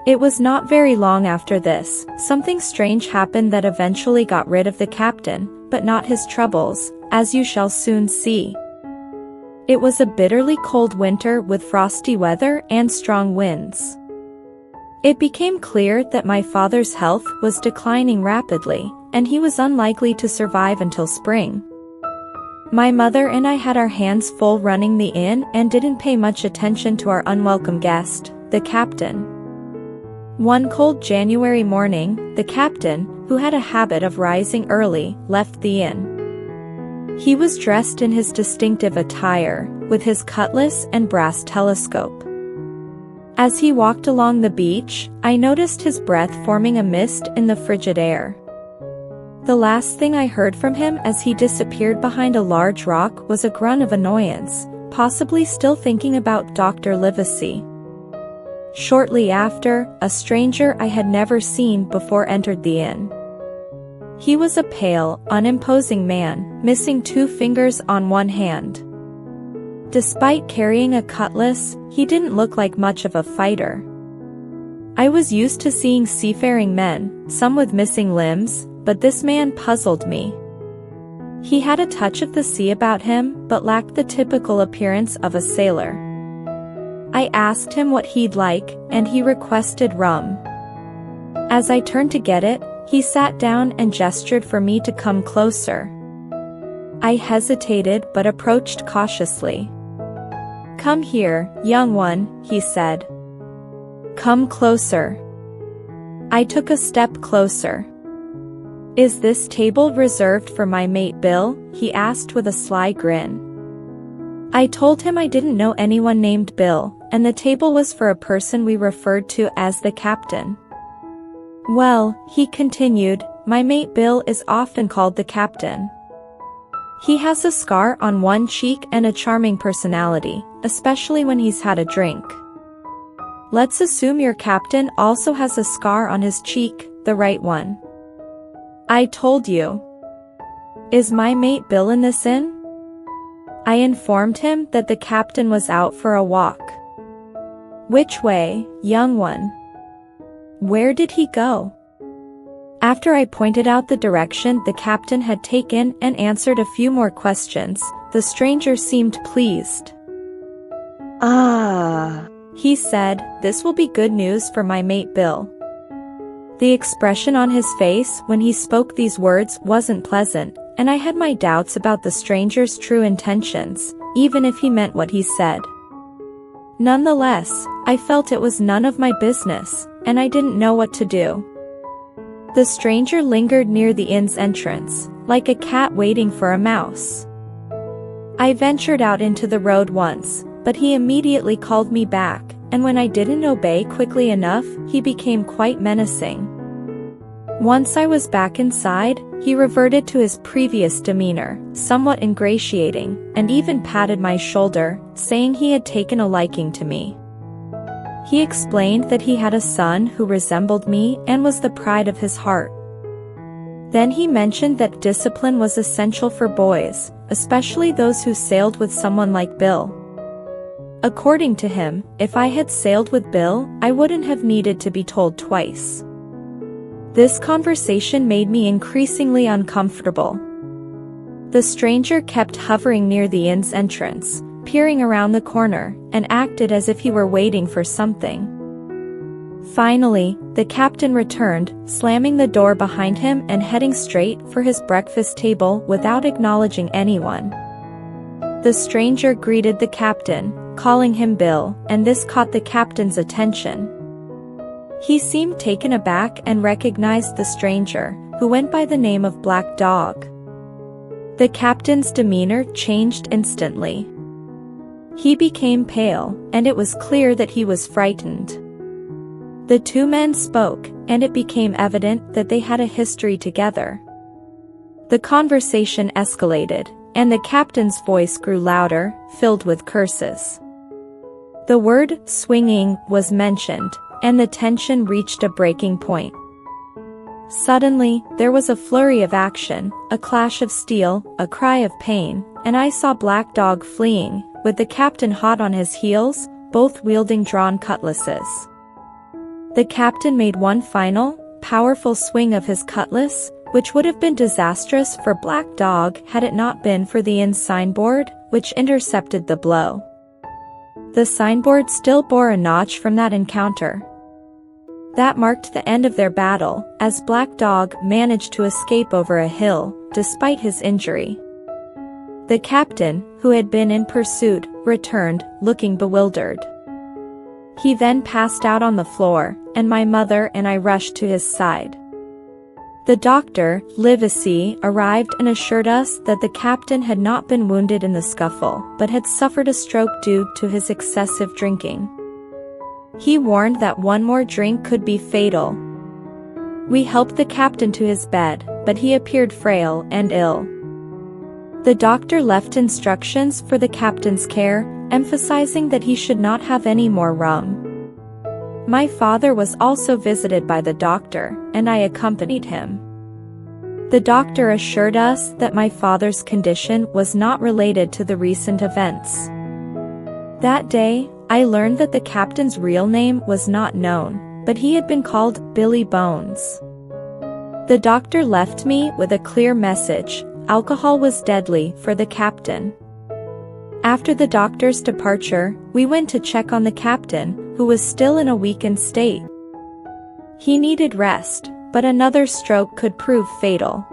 It was not very long after this, something strange happened that eventually got rid of the captain, but not his troubles, as you shall soon see. It was a bitterly cold winter with frosty weather and strong winds. It became clear that my father's health was declining rapidly, and he was unlikely to survive until spring. My mother and I had our hands full running the inn and didn't pay much attention to our unwelcome guest, the captain. One cold January morning, the captain, who had a habit of rising early, left the inn. He was dressed in his distinctive attire, with his cutlass and brass telescope. As he walked along the beach, I noticed his breath forming a mist in the frigid air. The last thing I heard from him as he disappeared behind a large rock was a grunt of annoyance, possibly still thinking about Dr. Livesey. Shortly after, a stranger I had never seen before entered the inn. He was a pale, unimposing man, missing 2 fingers on one hand. Despite carrying a cutlass, he didn't look like much of a fighter. I was used to seeing seafaring men, some with missing limbs, but this man puzzled me. He had a touch of the sea about him, but lacked the typical appearance of a sailor. I asked him what he'd like, and he requested rum. As I turned to get it, he sat down and gestured for me to come closer. I hesitated but approached cautiously. "Come here, young one," he said. "Come closer." I took a step closer. "Is this table reserved for my mate Bill?" he asked with a sly grin. I told him I didn't know anyone named Bill, and the table was for a person we referred to as the captain. "Well," he continued, "my mate Bill is often called the captain. He has a scar on one cheek and a charming personality, especially when he's had a drink. Let's assume your captain also has a scar on his cheek, the right one. I told you. Is my mate Bill in this inn?" I informed him that the captain was out for a walk. "Which way, young one? Where did he go?" After I pointed out the direction the captain had taken and answered a few more questions, the stranger seemed pleased. "Ah," he said, "this will be good news for my mate Bill." The expression on his face when he spoke these words wasn't pleasant, and I had my doubts about the stranger's true intentions, even if he meant what he said. Nonetheless, I felt it was none of my business, and I didn't know what to do. The stranger lingered near the inn's entrance, like a cat waiting for a mouse. I ventured out into the road once, but he immediately called me back, and when I didn't obey quickly enough, he became quite menacing. Once I was back inside, he reverted to his previous demeanor, somewhat ingratiating, and even patted my shoulder, saying he had taken a liking to me. He explained that he had a son who resembled me and was the pride of his heart. Then he mentioned that discipline was essential for boys, especially those who sailed with someone like Bill. According to him, if I had sailed with Bill, I wouldn't have needed to be told twice. This conversation made me increasingly uncomfortable. The stranger kept hovering near the inn's entrance, peering around the corner, and acted as if he were waiting for something. Finally, the captain returned, slamming the door behind him and heading straight for his breakfast table without acknowledging anyone. The stranger greeted the captain, calling him Bill, and this caught the captain's attention. He seemed taken aback and recognized the stranger, who went by the name of Black Dog. The captain's demeanor changed instantly. He became pale, and it was clear that he was frightened. The 2 men spoke, and it became evident that they had a history together. The conversation escalated, and the captain's voice grew louder, filled with curses. The word "swinging" was mentioned, and the tension reached a breaking point. Suddenly, there was a flurry of action, a clash of steel, a cry of pain, and I saw Black Dog fleeing, with the captain hot on his heels, both wielding drawn cutlasses. The captain made one final, powerful swing of his cutlass, which would have been disastrous for Black Dog had it not been for the inn signboard, which intercepted the blow. The signboard still bore a notch from that encounter. That marked the end of their battle, as Black Dog managed to escape over a hill, despite his injury. The captain, who had been in pursuit, returned, looking bewildered. He then passed out on the floor, and my mother and I rushed to his side. The doctor, Livesey, arrived and assured us that the captain had not been wounded in the scuffle, but had suffered a stroke due to his excessive drinking. He warned that one more drink could be fatal. We helped the captain to his bed, but he appeared frail and ill. The doctor left instructions for the captain's care, emphasizing that he should not have any more rum. My father was also visited by the doctor, and I accompanied him. The doctor assured us that my father's condition was not related to the recent events. That day, I learned that the captain's real name was not known, but he had been called Billy Bones. The doctor left me with a clear message: alcohol was deadly for the captain. After the doctor's departure, we went to check on the captain, who was still in a weakened state. He needed rest, but another stroke could prove fatal.